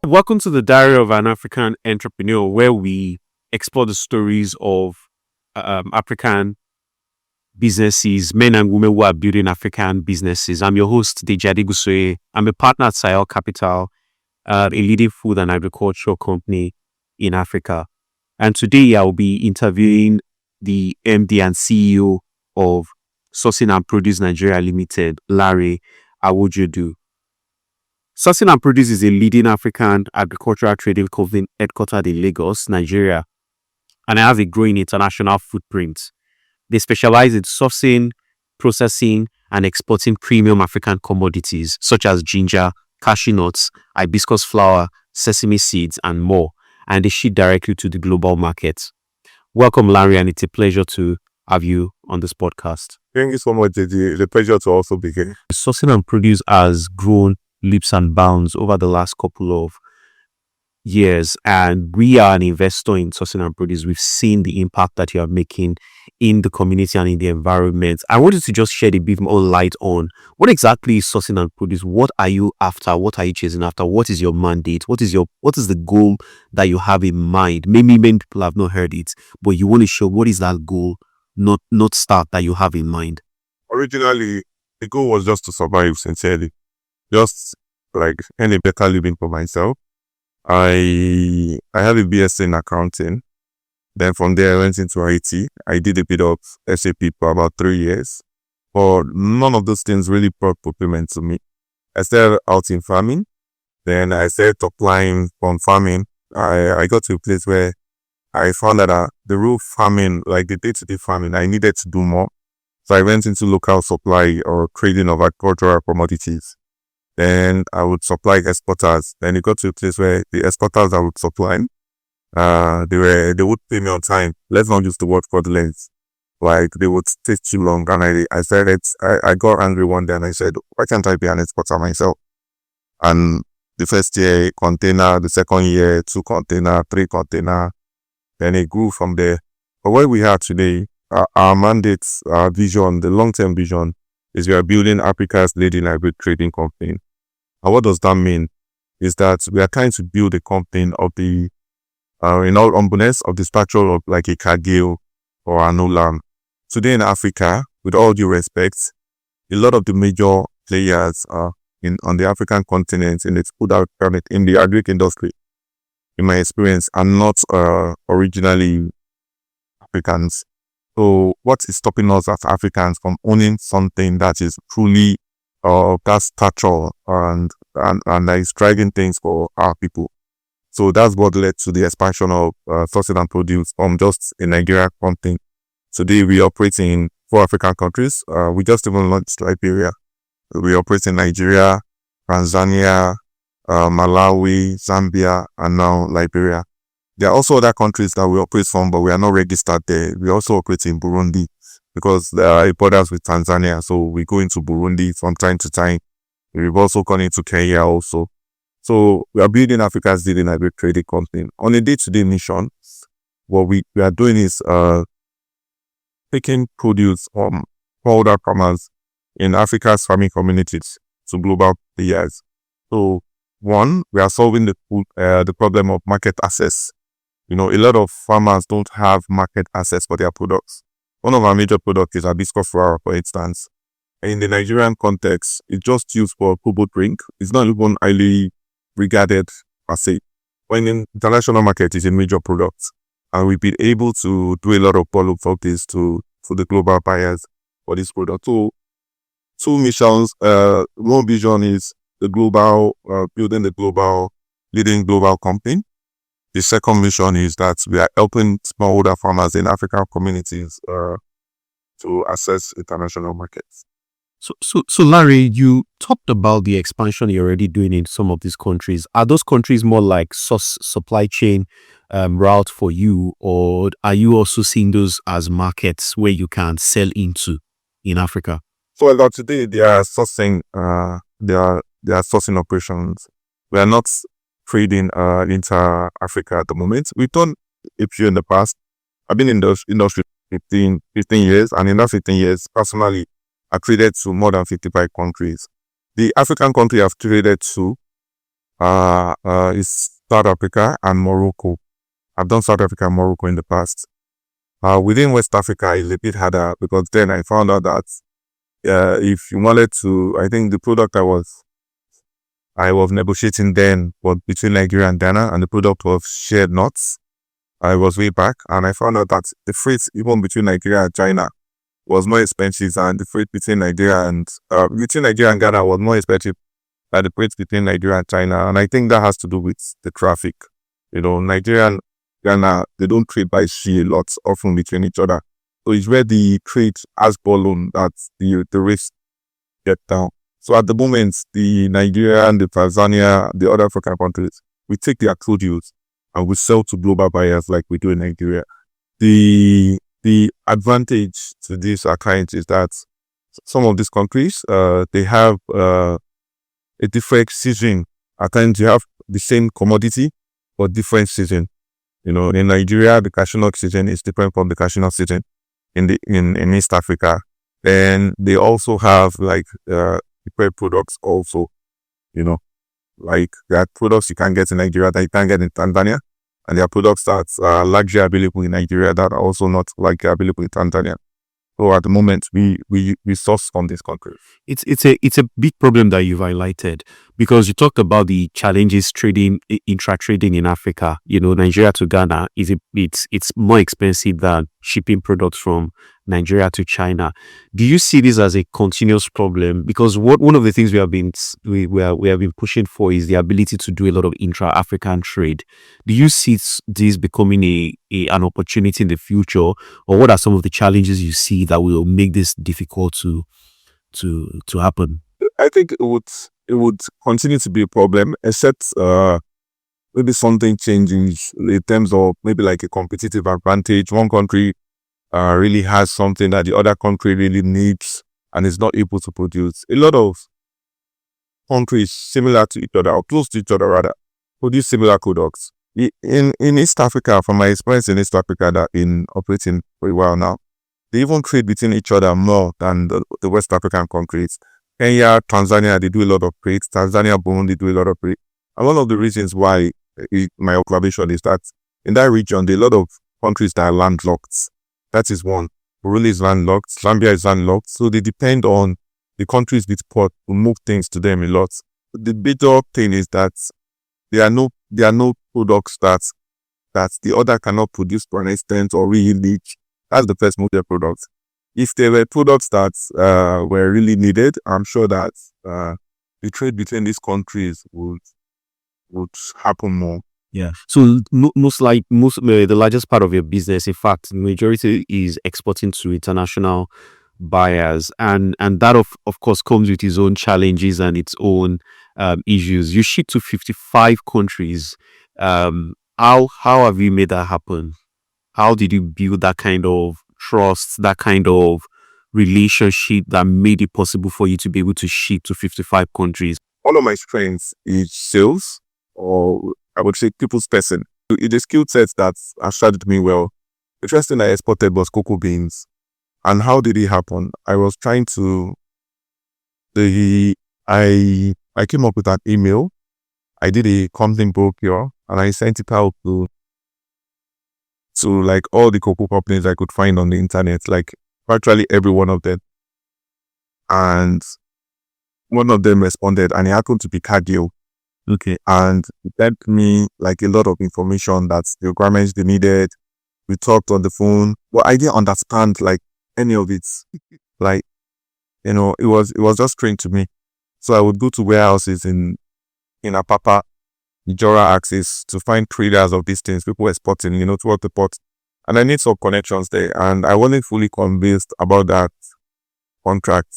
Welcome to the Diary of an African Entrepreneur, where we explore the stories of African businesses, men and women who are building African businesses. I'm your host, Dejadi Gusoye. I'm a partner at Sayal Capital, a leading food and agricultural company in Africa. And today I will be interviewing the MD and CEO of Sourcing and Produce Nigeria Limited, Lanre Awojoodu. Sourcing and Produce is a leading African agricultural trading company headquartered in Lagos, Nigeria, and it has a growing international footprint. They specialize in sourcing, processing, and exporting premium African commodities such as ginger, cashew nuts, hibiscus flower, sesame seeds, and more, and they ship directly to the global market. Welcome, Lanre, and it's a pleasure to have you on this podcast. Thank you so much, JD. It's a pleasure to also be here. Sourcing and Produce has grown leaps and bounds over the last couple of years, and we are an investor in Sourcing and Produce. We've seen the impact that you are making in the community and in the environment. I wanted to just shed a bit more light on what exactly is Sourcing and Produce. What are you after? What are you chasing after? What is your mandate? What is the goal that you have in mind? Maybe many people have not heard it, but you want to show what is that goal, not start that you have in mind. Originally, the goal was just to survive, sincerely. Just like earn a better living for myself. I have a BSc in accounting. Then from there, I went into IT. I did a bit of SAP for about 3 years. But none of those things really brought fulfillment to me. I started out in farming. Then I started applying from farming. I got to a place where I found that the real farming, like the day-to-day farming, I needed to do more. So I went into local supply or trading of agricultural commodities. Then I would supply exporters. Then it got to a place where the exporters I would supply, they would pay me on time. Let's not use the word fraudulent. Like they would take too long. And I got angry one day and I said, why can't I be an exporter myself? And the first year, container, the second year, 2 container, 3 container. Then it grew from there. But where we are today, our mandates, our vision, the long-term vision is we are building Africa's leading hybrid trading company. And what does that mean? Is that we are trying to build a company of the, in all humbleness, of the stature of like a Cargill or an Olam. Today in Africa, with all due respect, a lot of the major players on the African continent, in its food alternate, in the agri industry, in my experience, are not originally Africans. So what is stopping us as Africans from owning something that is truly that stature and that is driving things for our people? So that's what led to the expansion of Sourcing and Produce from just a Nigeria company. Today we operate in 4 African countries. We just even launched Liberia. We operate in Nigeria, Tanzania, Malawi, Zambia, and now Liberia. There are also other countries that we operate from, but we are not registered there. We also operate in Burundi because it borders with Tanzania. So we go into Burundi from time to time. We've also gone into Kenya also. So we are building Africa's leading hybrid trading company. On a day-to-day mission, what we are doing is taking produce from smallholder farmers in Africa's farming communities to global players. So one, we are solving the problem of market access. A lot of farmers don't have market access for their products. One of our major products is hibiscus flower, for instance. In the Nigerian context, it's just used for kobo drink. It's not even highly regarded per se. When in international market, it's a major product. And we've been able to do a lot of follow-up for this to the global buyers for this product. So 2 missions, one vision is the global, building the global, leading global company. The second mission is that we are helping smallholder farmers in African communities to access international markets. So Lanre, you talked about the expansion you're already doing in some of these countries. Are those countries more like supply chain route for you, or are you also seeing those as markets where you can sell into in Africa? So as of today, they are sourcing operations. We are not trading into Africa at the moment. We've done a few in the past. I've been in the industry 15 years, and in that 15 years, personally, I've traded to more than 55 countries. The African country I've traded to is South Africa and Morocco. I've done South Africa and Morocco in the past. Within West Africa, it's a bit harder because then I found out that if you wanted to, I think the product I was negotiating then was between Nigeria and Ghana, and the product was shared nuts. I was way back, and I found out that the freight even between Nigeria and China was more expensive, and the freight between Nigeria and Ghana was more expensive than the freight between Nigeria and China. And I think that has to do with the traffic. Nigeria and Ghana, they don't trade by sea a lot, often between each other. So it's where the trade has fallen that the rates get down. So at the moment, the Nigeria and the Tanzania, the other African countries, we take their produce and we sell to global buyers like we do in Nigeria. The advantage to these clients is that some of these countries, they have a different season. At times you have the same commodity, but different season. In Nigeria, the cashew nut season is different from the cashew nut season in East Africa. Then they also have different products also, like there are products you can get in Nigeria that you can't get in Tanzania, and there are products that are largely available in Nigeria that are also not likely available in Tanzania. So at the moment, we source from this country. It's a big problem that you've highlighted, because you talked about the challenges intra-trading in Africa. Nigeria to Ghana it's more expensive than shipping products from Nigeria to China. Do you see this as a continuous problem? Because one of the things we have been pushing for is the ability to do a lot of intra-African trade. Do you see this becoming an opportunity in the future, or what are some of the challenges you see that will make this difficult to happen? I think it would continue to be a problem, except maybe something changes in terms of maybe like a competitive advantage. One country really has something that the other country really needs and is not able to produce. A lot of countries similar to each other, or close to each other rather, produce similar products. In East Africa, from my experience in East Africa that in operating for a while now, they even trade between each other more than the West African countries. Kenya, Tanzania, they do a lot of trade. Tanzania, Burundi, they do a lot of trade. And one of the reasons why my observation is that in that region, there are a lot of countries that are landlocked. That is one. Burundi is landlocked. Zambia is landlocked. So they depend on the countries with port to move things to them a lot. The bigger thing is that there are no products that the other cannot produce to an extent or really need. That's the first major product. If there were products that were really needed, I'm sure that the trade between these countries would happen more. Yeah. So the largest part of your business, in fact, the majority is exporting to international buyers, and that of course comes with its own challenges and its own issues. You ship to 55 countries. How have you made that happen? How did you build that kind of trust, that kind of relationship that made it possible for you to be able to ship to 55 countries? One of my strengths is sales, or I would say people's person. It's a skill set that has served me well. The first thing I exported was cocoa beans. And how did it happen? I was trying to, I came up with an email. I did a company brochure and I sent it out to like all the cocoa companies I could find on the internet, like virtually every one of them. And one of them responded, and it happened to be Cargill. Okay. And it sent me like a lot of information that's the requirements they needed. We talked on the phone, but I didn't understand like any of it. Like, it was just strange to me. So I would go to warehouses in Apapa, Jora axis to find traders of these things, people exporting, toward the port. And I need some connections there. And I wasn't fully convinced about that contract.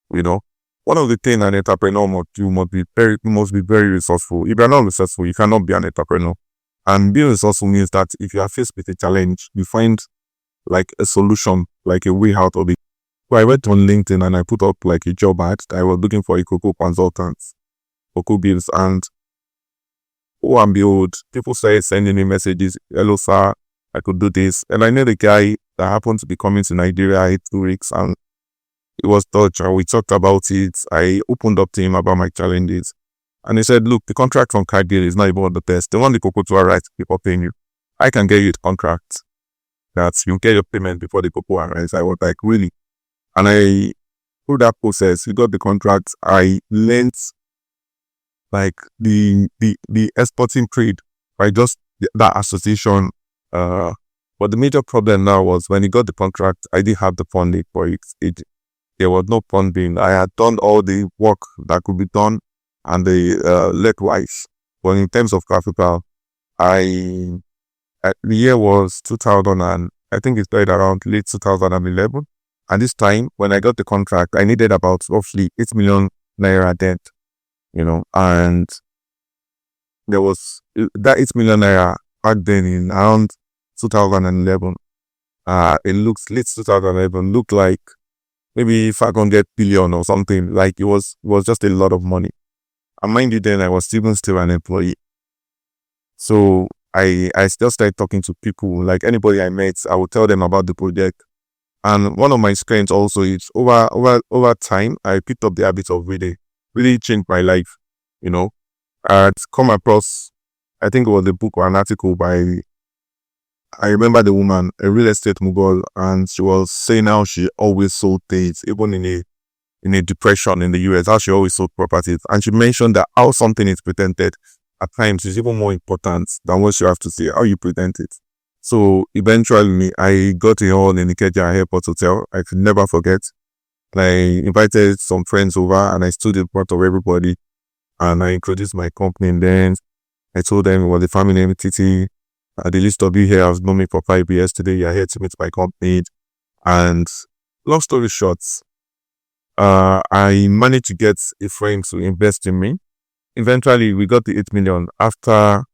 One of the things an entrepreneur must do must be very resourceful. If you're not resourceful, you cannot be an entrepreneur. And being resourceful means that if you are faced with a challenge, you find like a solution, like a way out of it. So I went on LinkedIn and I put up like a job ad. I was looking for a cocoa consultant, cocoa beans, and oh and behold, people started sending me messages. Hello, sir, I could do this. And I knew the guy that happened to be coming to Nigeria in 2 weeks, and it was Dutch, and we talked about it. I opened up to him about my challenges. And he said, look, the contract from Cargill is not even on the best. They want the cocoa to arrive before paying you. I can get you the contract that you get your payment before the cocoa arrives. I was like, really? And I, through that process, we got the contract. I learned like the exporting trade by just that association. But the major problem now was when he got the contract, I didn't have the funding for it. There was no funding. I had done all the work that could be done and the leg-wise. But in terms of capital, the year was 2000 and I think it started around late 2011. And this time, when I got the contract, I needed about roughly 8 million naira debt, and there was that 8 million naira back then in around 2011. It looks late 2011, looked like maybe 500 billion or something. Like it was just a lot of money. And mind you, then I was still an employee. So I still started talking to people. Like anybody I met, I would tell them about the project. And one of my strengths also is over time, I picked up the habit of reading. Really changed my life. I'd come across, I think it was a book or an article by, I remember the woman, a real estate mogul, and she was saying how she always sold things, even in a depression in the US, how she always sold properties. And she mentioned that how something is presented at times is even more important than what you have to say, how you present it. So eventually, I got a hall in Ikeja Airport Hotel. I could never forget. I invited some friends over and I stood in front of everybody and I introduced my company. And then I told them it was a family entity. The list of you here has known me for 5 years. Today, you're here to meet my company. And long story short, I managed to get a friend to invest in me. Eventually, we got the 8 million after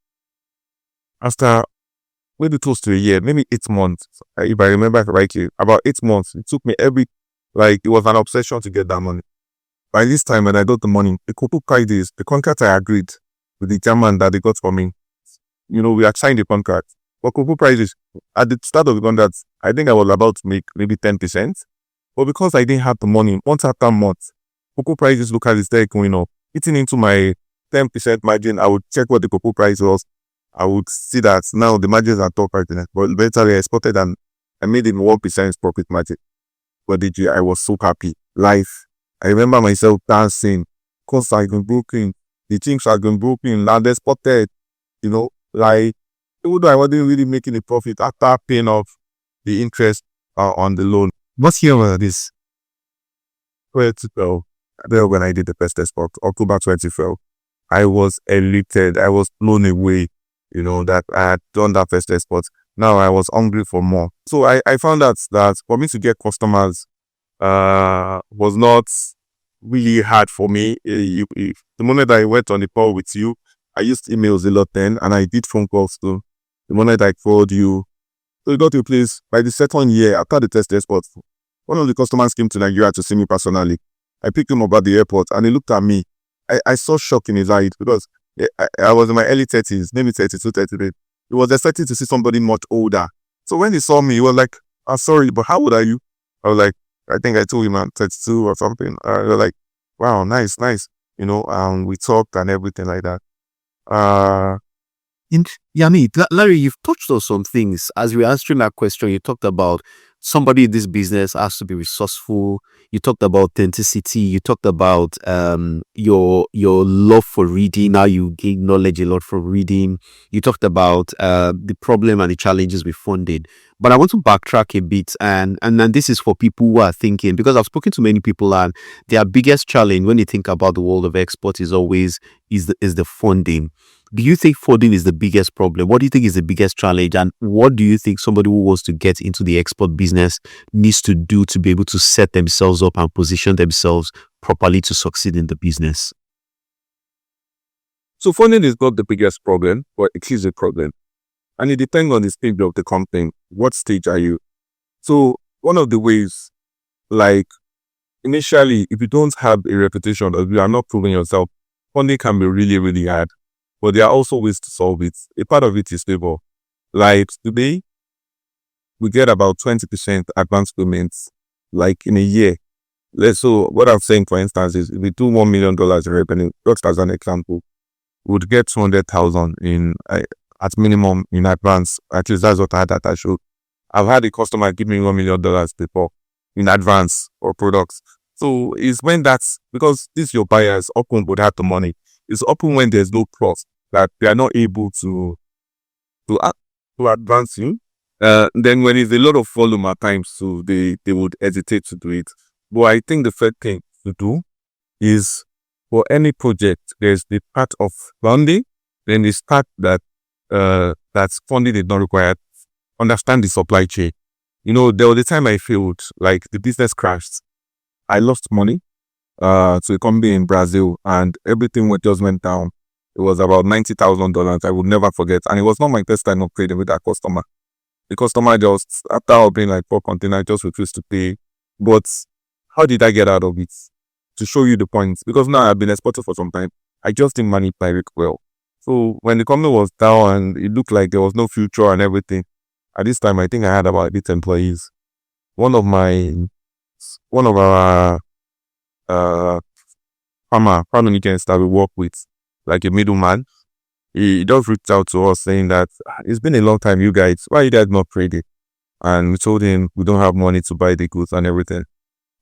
maybe close to a year, maybe 8 months. If I remember correctly, about 8 months. It took me it was an obsession to get that money. By this time, when I got the money, the cocoa prices, the contract I agreed with the German that they got for me, we had signed the contract. But cocoa prices, at the start of the contract, I think I was about to make maybe 10%. But because I didn't have the money, month after month, cocoa prices locally started going up. Eating into my 10% margin, I would check what the cocoa price was. I would see that now the margins are top right now. But eventually I exported and I made it 1% profit margin. But I was so happy. Life. I remember myself dancing. Costs had been broken. The things had been broken. Land exported. Even though I wasn't really making a profit after paying off the interest on the loan. What year was this? 2012. When I did the first export, October 2012. I was elated. I was blown away, that I had done that first export. Now I was hungry for more. So I found out that for me to get customers was not really hard for me. The moment I went on the call with you, I used emails a lot then, and I did phone calls too. The moment I called you, so it got to a place, by the second year, after the test export, one of the customers came to Nigeria to see me personally. I picked him up at the airport, and he looked at me. I saw shock in his eyes because I was in my early 30s, maybe 32, 33. He was expecting to see somebody much older. So when he saw me, he was like, sorry, but how old are you? I was like, I think I told him I'm 32 or something. They were like, wow, nice. We talked and everything like that. Larry, you've touched on some things. As we were answering that question, you talked about somebody in this business has to be resourceful. You talked about authenticity. You talked about your love for reading, how you gain knowledge a lot from reading. You talked about the problem and the challenges with funding. But I want to backtrack a bit, and this is for people who are thinking, because I've spoken to many people, and their biggest challenge when they think about the world of export is always the funding. Do you think funding is the biggest problem? What do you think is the biggest challenge? And what do you think somebody who wants to get into the export business needs to do to be able to set themselves up and position themselves properly to succeed in the business? So funding is not the biggest problem, but it is a problem. And it depends on the stage of the company. What stage are you? So one of the ways, like initially, if you don't have a reputation or you are not proving yourself, funding can be really, really hard. But there are also ways to solve it. A part of it is stable. Like today, we get about 20% advance payments, like in a year. So what I'm saying, for instance, is if we do $1 million in revenue, just as an example, we would get 200,000 in at minimum in advance. At least that's what I had at that show. I've had a customer give me $1 million before in advance for products. So it's when that's because this your buyers often would have the money. It's often when there's no trust that they are not able to a- to advance you. Then when it's a lot of volume at times, so they would hesitate to do it. But I think the first thing to do is for any project, there's the part of funding, then the part that's funding is not required. Understand the supply chain. There was a time I failed, like the business crashed. I lost money to a company in Brazil, and everything just went down. It was about $90,000. I would never forget. And it was not my first time of trading with that customer. The customer just, after opening like 4 containers, just refused to pay. But how did I get out of it? To show you the points. Because now I've been exporting for some time. I just didn't manage my risk well. So when the company was down and it looked like there was no future and everything, at this time I think I had about 8 employees. One of our farming agents that we work with, like a middleman, he just reached out to us saying that it's been a long time, you guys, why are you guys not trading? And we told him we don't have money to buy the goods and everything.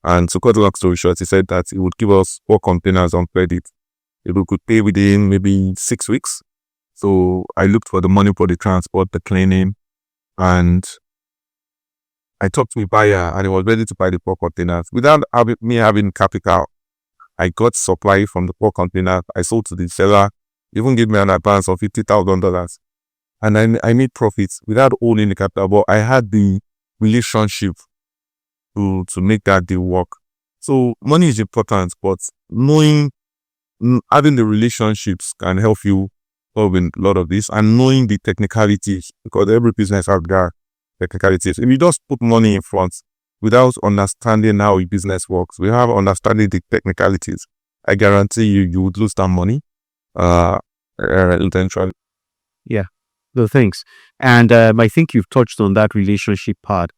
And to cut a long story short, he said that he would give us 4 containers on credit if we could pay within maybe 6 weeks. So I looked for the money for the transport, the cleaning, and I talked to my buyer and he was ready to buy the 4 containers. Without me having capital, I got supply from the 4 containers. I sold to the seller, even gave me an advance of $50,000. And I made profits without owning the capital, but I had the relationship to make that deal work. So money is important, but having the relationships can help you solve a lot of this, and knowing the technicalities, because every business has their technicalities. If you just put money in front without understanding how a business works, without understanding the technicalities, I guarantee you would lose that money eventually. Yeah. No, thanks. And I think you've touched on that relationship part.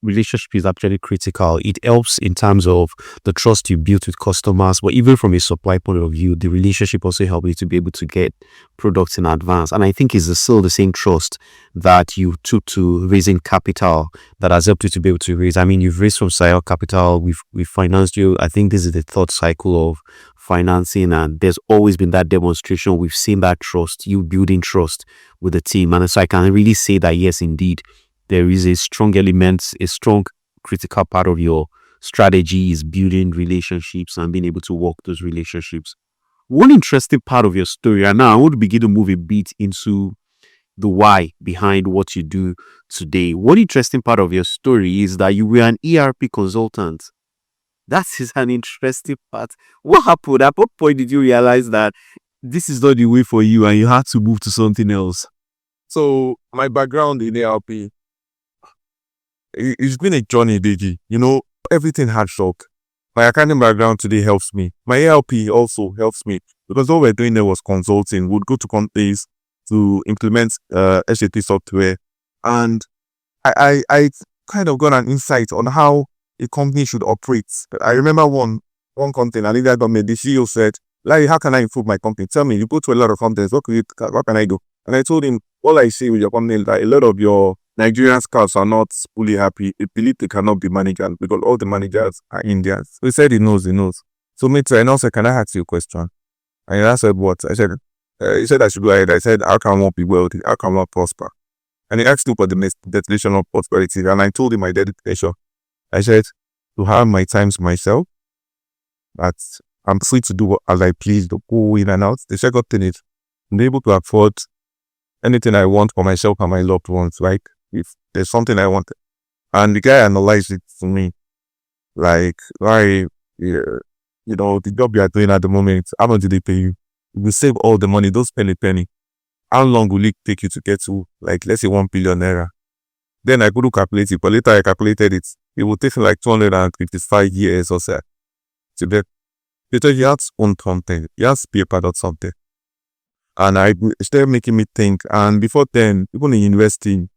Relationship is actually critical. It helps in terms of the trust you build with customers, but even from a supply point of view, the relationship also helps you to be able to get products in advance. And I think it's still the same trust that you took to raising capital that has helped you to be able to raise. I mean, you've raised from Sayal Capital. We've financed you. I think this is the third cycle of financing, and there's always been that demonstration. We've seen that trust, you building trust with the team. And so I can really say that, yes, indeed, there is a strong element, a strong critical part of your strategy is building relationships and being able to work those relationships. One interesting part of your story, and now I want to begin to move a bit into the why behind what you do today. One interesting part of your story is that you were an ERP consultant. That is an interesting part. What happened? At what point did you realize that this is not the way for you and you had to move to something else? So my background in ARP, it's been a journey, Deji. Everything had shock. My accounting background today helps me. My ARP also helps me because what we're doing there was consulting. We'd go to companies to implement SAP software, and I kind of got an insight on how a company should operate. I remember one company, and the CEO said, "Larry, how can I improve my company? Tell me, you go to a lot of companies, what can I do?" And I told him, all I see with your company is that a lot of your Nigerian scouts are not fully happy. They believe they cannot be managers because all the managers are Indians. So he said he knows. So me too, and also, can I ask you a question? And I said, what? I said, he said I should go ahead. I said, how can one be wealthy? How can one prosper? And he asked me for the definition of prosperity. And I told him my dedication. I said, to have my time to myself, that I'm free to do as I please, to go in and out. The second thing is, I'm able to afford anything I want for myself and my loved ones. Like, if there's something I want. And the guy analyzed it to me. Like, why, the job you are doing at the moment, how much do they pay you? You will save all the money, don't spend a penny. How long will it take you to get to, like, let's say 1 billion naira? Then I couldn't calculate it, but later I calculated it. It would take like 255 years or so to get. Because you have to own something, you have to be a part of something. And I started making me think. And before then, even in university,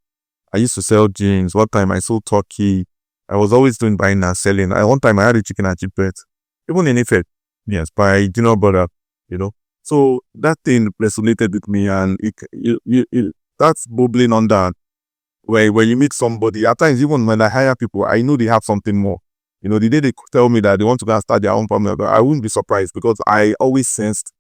I used to sell jeans. One time I sold turkey. I was always doing buying and selling. One time I had a chicken and chip bet, even in Ife, yes, by junior brother, you know. So that thing resonated with me, and that's bubbling on that. Where when you meet somebody, at times even when I hire people, I know they have something more. The day they tell me that they want to go and start their own family, I wouldn't be surprised because I always sensed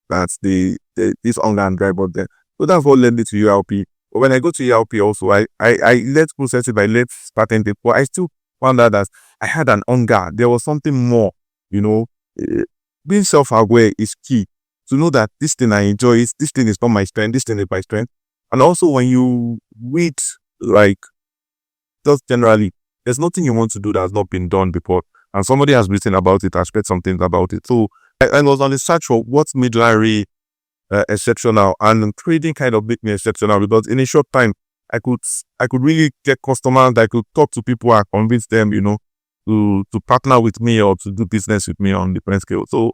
that this hunger and drive out there. So that's what led me to ULP. But when I go to ULP also, I let process it, I let patent it, but I still found out that I had an hunger. There was something more, Eh, being self-aware is key. To know that this thing I enjoy, this thing is not my strength, this thing is my strength. And also when you read, like, just generally, there's nothing you want to do that has not been done before. And somebody has written about it, has read some things about it. So I was on the search for what made Lanre exceptional, and trading kind of made me exceptional because in a short time, I could really get customers. I could talk to people and convince them, to partner with me or to do business with me on different scale. So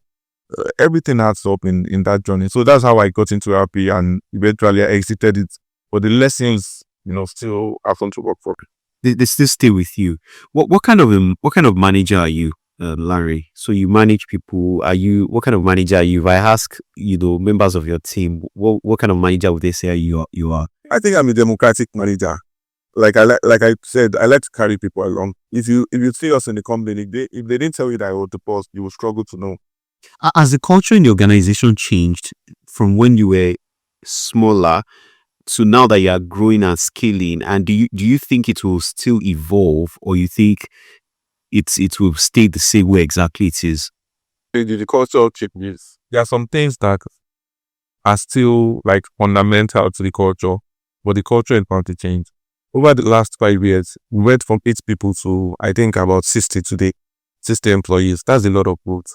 everything adds up in that journey. So that's how I got into RP, and eventually I exited it. But the lessons, still have to work for me. They still stay with you. What kind of manager are you, Lanre? So you manage people. What kind of manager are you? If I ask, members of your team, what kind of manager would they say you are? I think I'm a democratic manager. Like I said, I like to carry people along. If you see us in the company, if they didn't tell you that I was the boss, you will struggle to know. Has the culture in the organization changed from when you were smaller to now that you are growing and scaling? And do you think it will still evolve, or you think it will stay the same way exactly it is? The cultural changes. There are some things that are still like fundamental to the culture, but the culture is bound to change. Over the last 5 years, we went from 8 people to, I think, about 60 today, 60 employees. That's a lot of growth,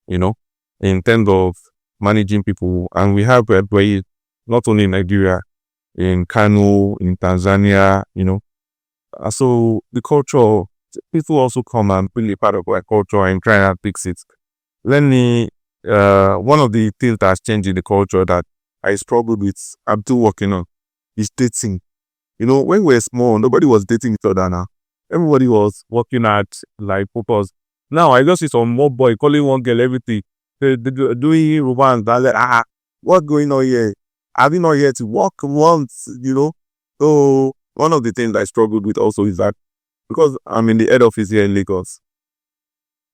in terms of managing people. And we have employees not only in Nigeria, in Kano, in Tanzania, So the culture, people also come and be a part of our culture and try and fix it. One of the things that has changed in the culture that I struggled with, I'm still working on, is dating. When we were small, nobody was dating each other now. Everybody was working at like purpose. Now I just see some more boy calling one girl everything. They doing romance. I'm like, what's going on here? Have you not yet to work once, So one of the things I struggled with also is that because I'm in the head office here in Lagos,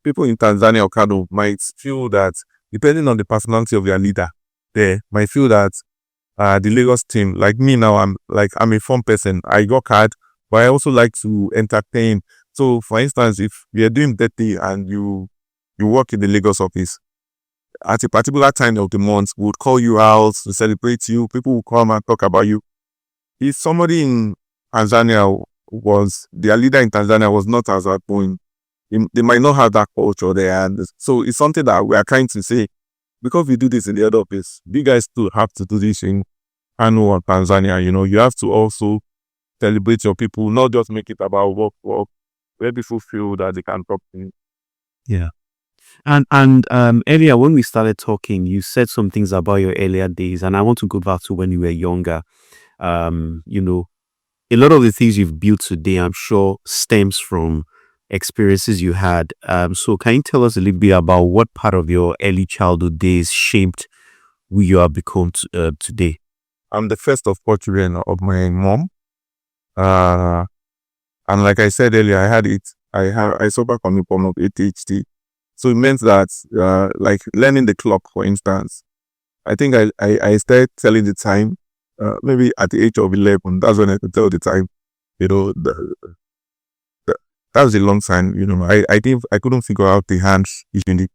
people in Tanzania or Kano might feel that, depending on the personality of your leader, they might feel that the Lagos team, like me now, I'm a fun person. I work hard, but I also like to entertain. So, for instance, if we are doing dirty and you work in the Lagos office, at a particular time of the month, we would call you out to celebrate you. People will come and talk about you. If somebody in Tanzania their leader in Tanzania was not as outgoing, they might not have that culture there. And so it's something that we are trying to say, because we do this in the other office, you guys too have to do this in Kano or Tanzania. You have to also celebrate your people, not just make it about work, where people feel that they can talk to you. Yeah. And earlier when we started talking, you said some things about your earlier days, and I want to go back to when you were younger. A lot of the things you've built today, I'm sure, stems from experiences you had. So can you tell us a little bit about what part of your early childhood days shaped who you have become today? I'm the first of 4 children of my mom. And like I said earlier, I had it. I suffer from a form of ADHD. So it meant that, like learning the clock, for instance, I think I started telling the time, maybe at the age of 11. That's when I could tell the time. That was a long time. I couldn't figure out the hands usually,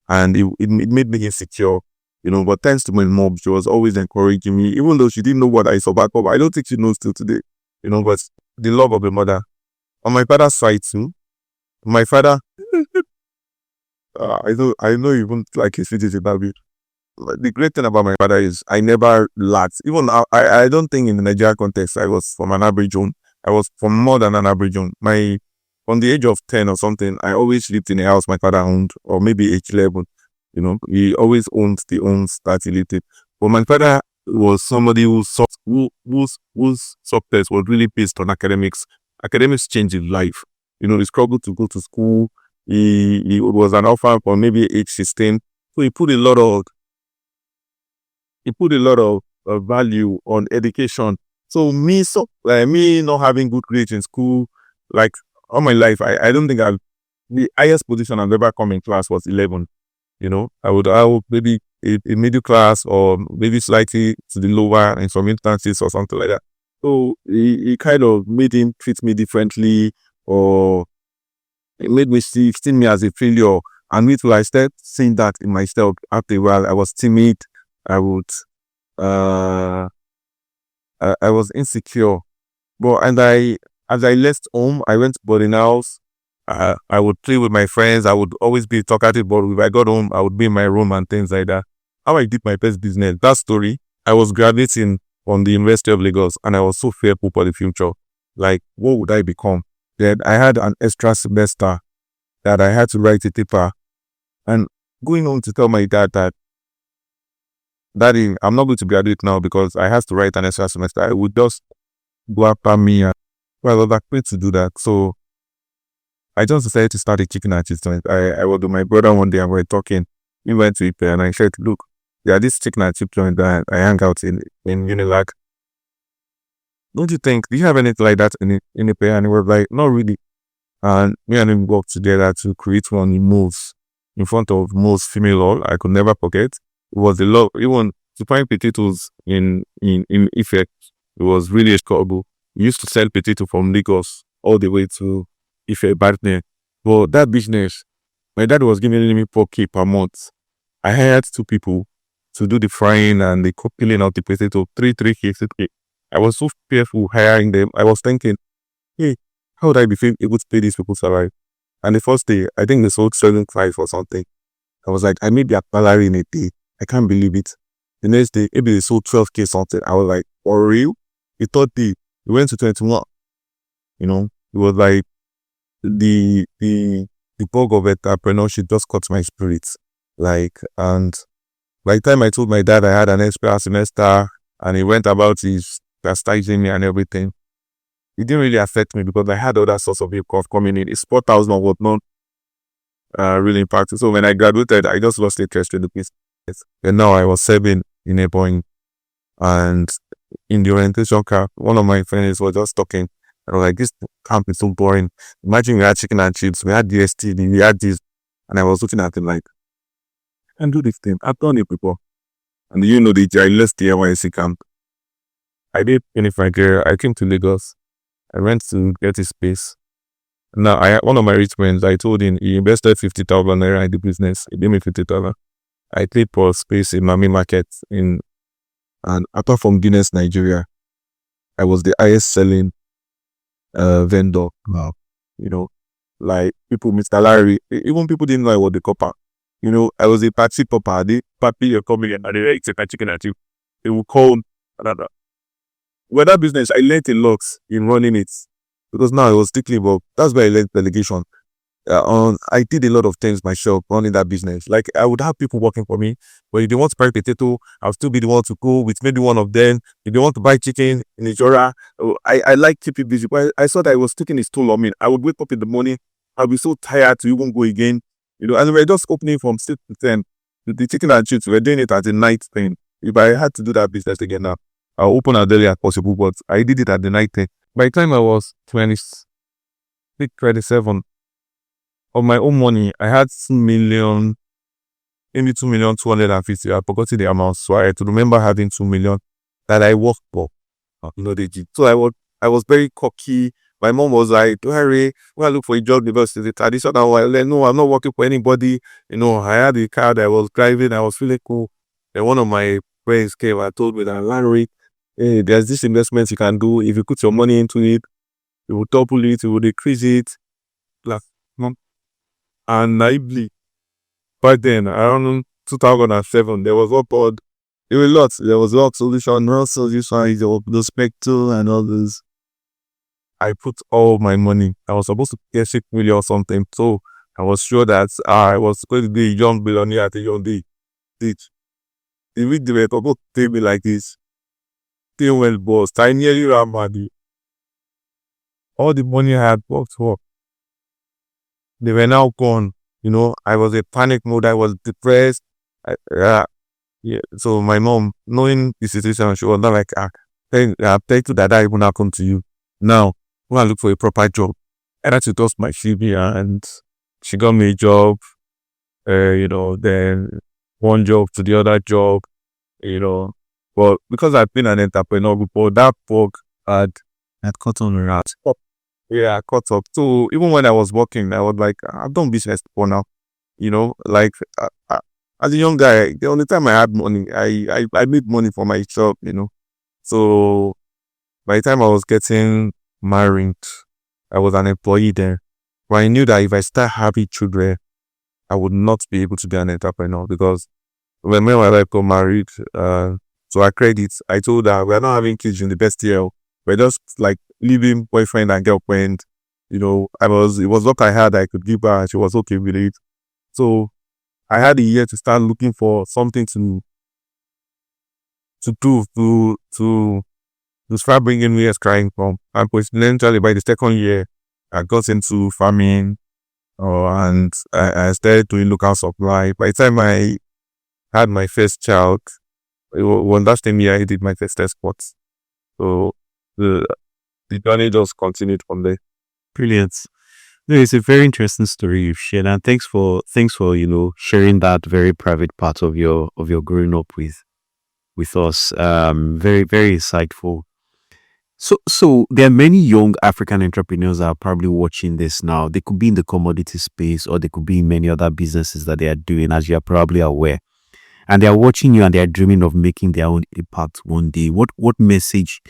and it made me insecure. But thanks to my mom, she was always encouraging me, even though she didn't know what I survived. But I don't think she knows till today. But the love of a mother. On my father's side too, my father, I know you won't like his videos about it. The great thing about my father is I never lacked. Even I don't think in the Nigeria context I was from an average zone. I was from more than an average zone. From the age of 10 or something, I always lived in a house my father owned, or maybe age 11. He always owned the homes that he lived in. But my father was somebody whose success was really based on academics. Academics changed his life. he struggled to go to school. He was an orphan from maybe age 16. So he put a lot of value on education. So me not having good grades in school, like all my life, I don't think the highest position I've ever come in class was 11. I would maybe a middle class or maybe slightly to the lower in some instances or something like that. So he kind of made him treat me differently, or it made me see me as a failure. And me too, I started seeing that in myself. After a while, I was timid. I would, uh, I was insecure. As I left home, I went to boarding house. I would play with my friends. I would always be talkative, but if I got home, I would be in my room and things like that. How I did my first business, that story, I was graduating from the University of Lagos and I was so fearful for the future. Like, what would I become? Then I had an extra semester that I had to write a paper, and going home to tell my dad that, Daddy, I'm not going to graduate now because I have to write an extra semester. I would just go after me. And well, I was afraid to do that. So I just decided to start a chicken and cheese joint. I was with my brother one day and we were talking. We went to Ipe and I said, look, there are this chicken and chip joint that I hang out in Unilag. Don't you think, do you have anything like that in Ipe? And he was like, not really. And me and him worked together to create one in Moves, in front of Moves Female Hall. I could never forget. It was a lot, even to find potatoes in Ife, it was really horrible. We used to sell potato from Lagos all the way to Ife back then. But that business, my dad was giving me 4K per month. I hired 2 people to do the frying and the peeling out the potato, 3K, 6K. I was so fearful hiring them. I was thinking, hey, how would I be able to pay these people salary? And the first day, I think they sold 7.5 or something. I was like, I made their salary in a day. I can't believe it. The next day, maybe they sold 12K something. I was like, for real? The third day, we went to 21. It was like the bug of entrepreneurship just caught my spirit. And by the time I told my dad I had an extra semester and he went about his chastising me and everything, it didn't really affect me because I had other sorts of income coming in. His 4,000 was not really impactful. So when I graduated, I just lost interest in the business. And now I was serving in a point. And in the orientation camp, one of my friends was just talking. I was like, this camp is so boring. Imagine we had chicken and chips, we had DSTV, we had this. And I was looking at him like, I can do this thing. I've done it before. And I left the NYC camp. I did finish my career. I came to Lagos. I went to get a space. Now, one of my rich friends, I told him he invested 50,000 naira in the business. He gave me 50,000. I paid for space in Mami Market and apart from Guinness Nigeria, I was the highest selling vendor. Wow. Like people, Mr. Larry, even people didn't know I was the copper. I was a party popper. They papi you're coming and they like a chicken at you. They will call another. Well, that business, I learned a lot in running it because now I was thinking about, that's where I learned delegation. I did a lot of things myself running that business. Like I would have people working for me, but if they want to buy potato, I'll still be the one to go with maybe one of them. If they want to buy chicken in Ijora, I like keeping busy. But I saw that I was taking its toll on me. I would wake up in the morning, I'll be so tired to even go again. And we were just opening from 6 to 10. The chicken and chips, we're doing it at the night thing. If I had to do that business again now, I'll open as early as possible, but I did it at the night thing. By the time I was 27, of my own money, I had 2 million, maybe 2,250,000. I forgot the amount, so I had to remember having 2 million that I worked for. They did. So I was very cocky. My mom was like, Harry, well, look for a job diversity. Traditional. No, I'm not working for anybody. I had a car that I was driving. I was feeling cool. And one of my friends came and told me that, Lanre, hey, there's this investment you can do. If you put your money into it, it will double it, it will decrease it. And naively, back then, around 2007, there was upward. There were lots. There was a lot of solution, no solution, the spectral and all this. I put all my money. I was supposed to get 6 million or something. So I was sure that I was going to be a young billionaire at a young age. The week they were supposed to take me like this. They went bust. I nearly ran mad. All the money I had worked for, they were now gone. I was in panic mode. I was depressed. Yeah. So my mom, knowing the situation, she was not like, thank you that even happened to you. Now, go and look for a proper job. And had to dust my CV, and she got me a job. Then one job to the other job. But because I've been an entrepreneur before, that bug had caught on me. Yeah, I caught up. So even when I was working, I was like, I've done business before now. Like as a young guy, the only time I had money, I made money for myself. So by the time I was getting married, I was an employee there. But I knew that if I start having children, I would not be able to be an entrepreneur, because when me and my wife got married, so I told her we're not having kids in the best year. We're just like living boyfriend and girlfriend. It was what I had I could give her, and she was okay with it. So I had a year to start looking for something to do to start bringing me extra income. And coincidentally, by the second year, I got into farming, and I started doing local supply. By the time I had my first child, it was that same year I did my first export. So the journey just continued from there. Brilliant. No, it's a very interesting story you've shared, and thanks for sharing that very private part of your growing up with us. Very, very insightful. So there are many young African entrepreneurs that are probably watching this now. They could be in the commodity space, or they could be in many other businesses that they are doing, as you are probably aware. And they are watching you, and they are dreaming of making their own impact one day. What message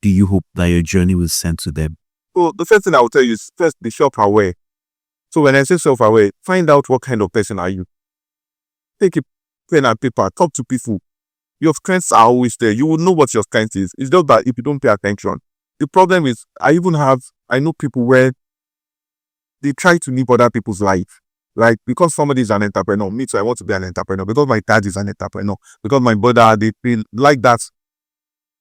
do you hope that your journey will send to them? So the first thing I will tell you is, first, be self-aware. So when I say self-aware, find out what kind of person are you. Take a pen and paper, talk to people. Your strengths are always there. You will know what your strength is. It's just that if you don't pay attention. The problem is, I know people where they try to live other people's life. Like, because somebody is an entrepreneur, me too, I want to be an entrepreneur. Because my dad is an entrepreneur. Because my brother, they feel like that.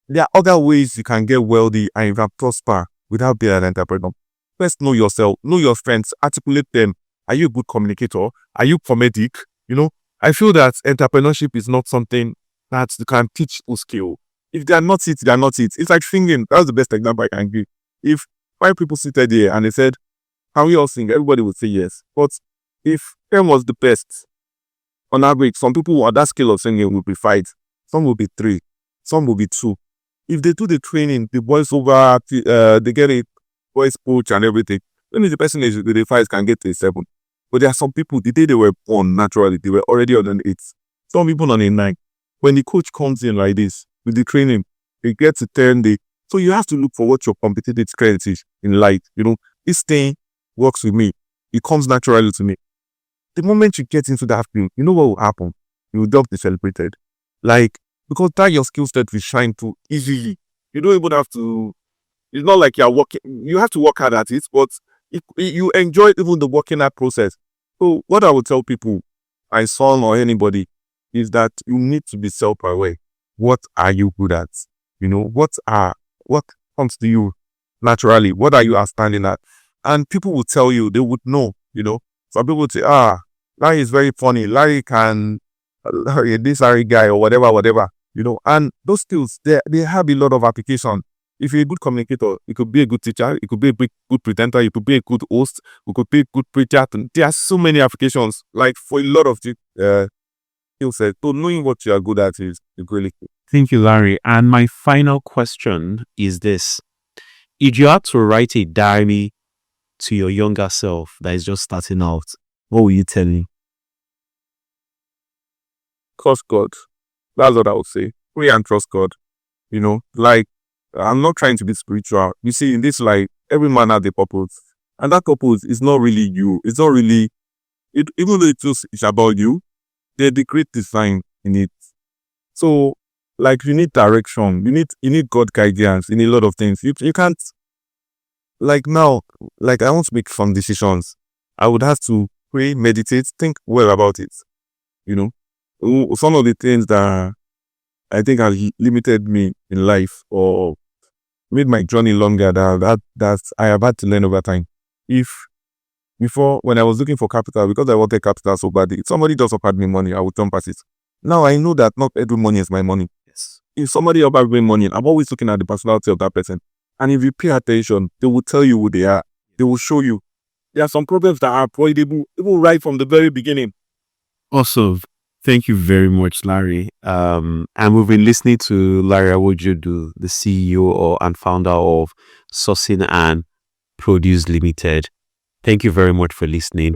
There are other ways you can get wealthy and you can prosper without being an entrepreneur. First, know yourself, know your strengths, articulate them. Are you a good communicator? Are you comedic? I feel that entrepreneurship is not something that you can teach or skill. If they are not it, they are not it. It's like singing. That's the best example I can give. If 5 people seated here and they said, can we all sing? Everybody would say yes. But if 10 was the best, on average, some people on that scale of singing will be 5. Some will be 3. Some will be 2. If they do the training, the voice over, they get a voice coach and everything, maybe the person is with a 5 can get to a 7. But there are some people, the day they were born naturally, they were already on an 8. Some people on a 9. When the coach comes in like this, with the training, they get to 10 day. So you have to look for what your competitive strength is in life. This thing works with me. It comes naturally to me. The moment you get into that field, you know what will happen? You will just be celebrated. Like, because that your skill set will shine through easily. You don't even have to, it's not like you're working, you have to work hard at it, but you enjoy even the working out process. So what I would tell people, my son or anybody, is that you need to be self-aware. What are you good at? What comes to you naturally? What are you outstanding at? And people will tell you, they would know. Some people would say, Larry is very funny. Larry can, this Larry guy or whatever. And those skills, they have a lot of application. If you're a good communicator, you could be a good teacher, you could be a good presenter, you could be a good host, you could be a good preacher. There are so many applications, like for a lot of skill set. So knowing what you are good at is really cool. Thank you, Larry. And my final question is this. If you had to write a diary to your younger self that is just starting out, what will you tell him? Trust God. That's what I would say. Pray and trust God. Like, I'm not trying to be spiritual. You see, in this life, every man has a purpose. And that purpose is not really you. It's not really, even though it's about you, there's the great design in it. So, like, you need direction. You need God guidance in a lot of things. You can't, like now, like I want to make some decisions. I would have to pray, meditate, think well about it. Some of the things that I think have limited me in life or made my journey longer that I have had to learn over time. If Before, when I was looking for capital, because I wanted capital so badly, if somebody just offered me money, I would jump at it. Now I know that not every money is my money. Yes. If somebody offers me money, I'm always looking at the personality of that person. And if you pay attention, they will tell you who they are. They will show you. There are some problems that are avoidable, even right from the very beginning. Awesome. Thank you very much, Larry. And we've been listening to Larry Awojoodu, the CEO and founder of Sourcing and Produce Limited. Thank you very much for listening.